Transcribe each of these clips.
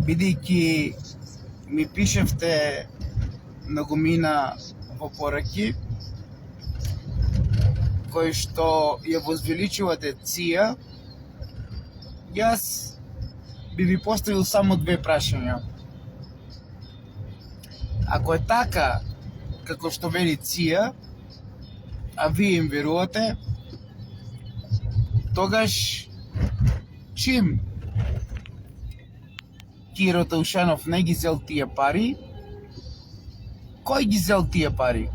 бидејќи ми пишевте многумина во пораки кои што ја возвеличувате ЦИА, јас би ви поставил само две прашања. Ако е така како што вели ЦИА, а вие им верувате, тогаш чим Киро Таушанов не ги зел тие пари, кој ги зел тие пари?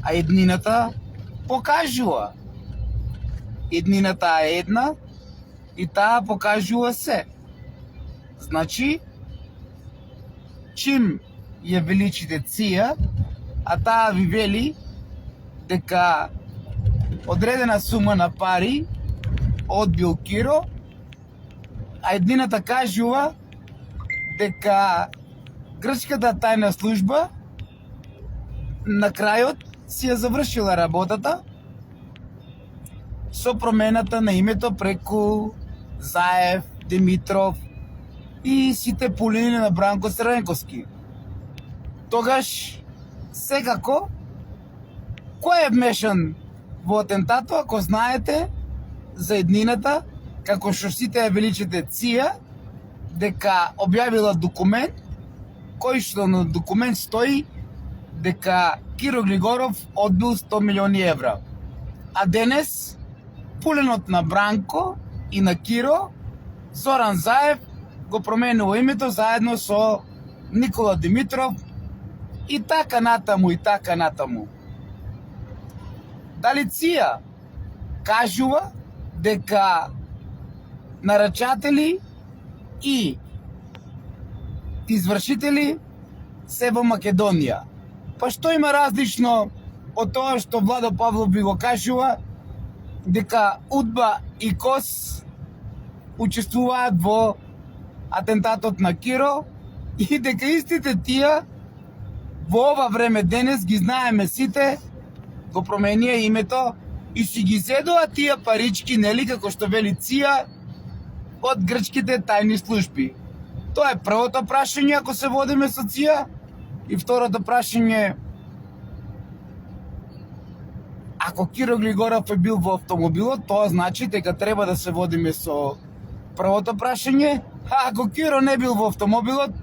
А еднината покажува. Еднината е една и таа покажува се. Значи, чим ја величите ЦИА, а таа ви вели дека одредена сума на пари одбил Киро, а еднината кажува дека грчката тајна служба на крајот си ја завршила работата со промената на името преку Заев, Димитров и сите пулини на Бранко Црвенковски. Тогаш, секако, кој е вмешан во атентато, ако знаете за еднината, како што сите ја величите ЦИА, дека објавила документ, кој што на документ стои дека Киро Глигоров одбил 100 милиони евра. А денес, пуленот на Бранко и на Киро, Зоран Заев го променува името заедно со Никола Димитров и така натаму, и така натаму. Дали ЦИА кажува дека нарачатели и извршители се во Македонија? Па што има различно од тоа што Владо Павлов би го кажува дека УДБА и КОС учествуваат во атентатот на Киро и дека истите тие во ова време денес ги знаеме сите, го променија името и си ги зедува тие парички, нели, како што вели ЦИА, од грчките тајни служби. Тоа е првото прашање ако се водиме со ЦИА. И второто прашање, ако Киро Глигоров е бил во автомобилот, тоа значи дека треба да се водиме со првото прашање, а ако Киро не бил во автомобилот,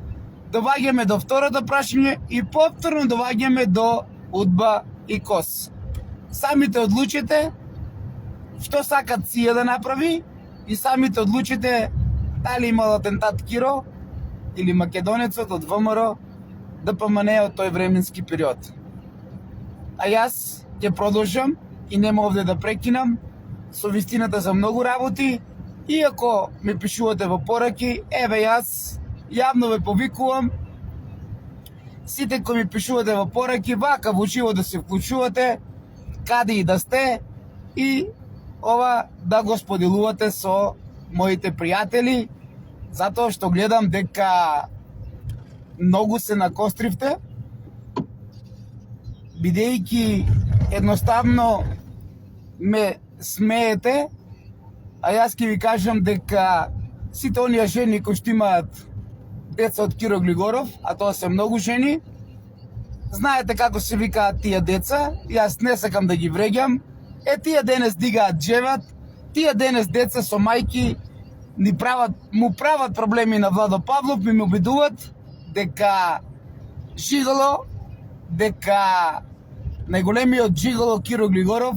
доваѓаме до второто прашање и повторно доваѓаме до УДБА и КОС. Самите одлучите што сакат ЦИА да направи и самите одлучите дали имал атентат Киро или македонецот од ВМРО да помане од тој временски период. А јас ќе продолжам и нема овде да прекинам со вистината за многу работи. Иако ми пишувате во пораки, еве јас јавно ве повикувам сите кои ми пишувате во пораки, вака во живо да се вклучувате, каде и да сте, и ова да го споделувате со моите пријатели, затоа што гледам дека многу се накостривте, бидејќи едноставно ме смеете, а јас ќе ви кажам дека сите оние жени кои што имаат деца од Киро Глигоров, а тоа се многу жени, знаете како се викаат тие деца, јас не сакам да ги вреѓам, тие денес дигаат джеват, тие денес деца со мајки му прават проблеми на Владо Павлов, ми обидуват дека жиголо, дека најголемиот жиголо Киро Глигоров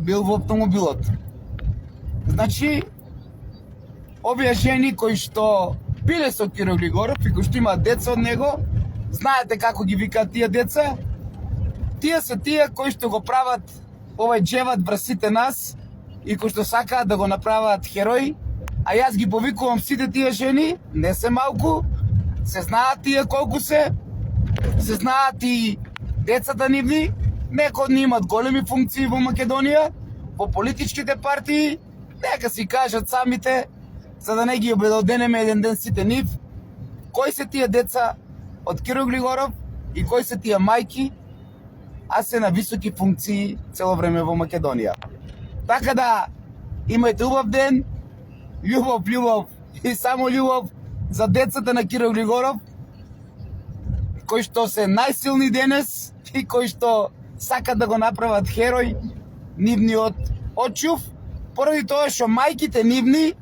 бил во автомобилот. Значи, овие жени кои што биле со Киро Глигоров и кои што имаат деца од него, знаете како ги викаат тие деца? Тие се тие кои што го прават овај джеват врз сите нас и кои што сакаат да го направаат херој, а јас ги повикувам сите тие жени, не се малку, се знаат тие колку се знаат и децата нивни, некои од нив имат големи функции во Македонија, во политичките партии, нека си кажат самите, за да не ги обедоденеме еден ден сите нив, кои се тие деца од Киро Глигоров и кои се тие мајки, а се на високи функции цело време во Македонија. Така да, имајте убав ден, љубов и само љубов за децата на Киро Глигоров, кои што се најсилни денес и кои што сакат да го направат херој нивниот очув, поради тоа што мајките нивни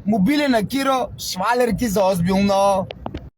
му биле на Киро швалерки за озбилно.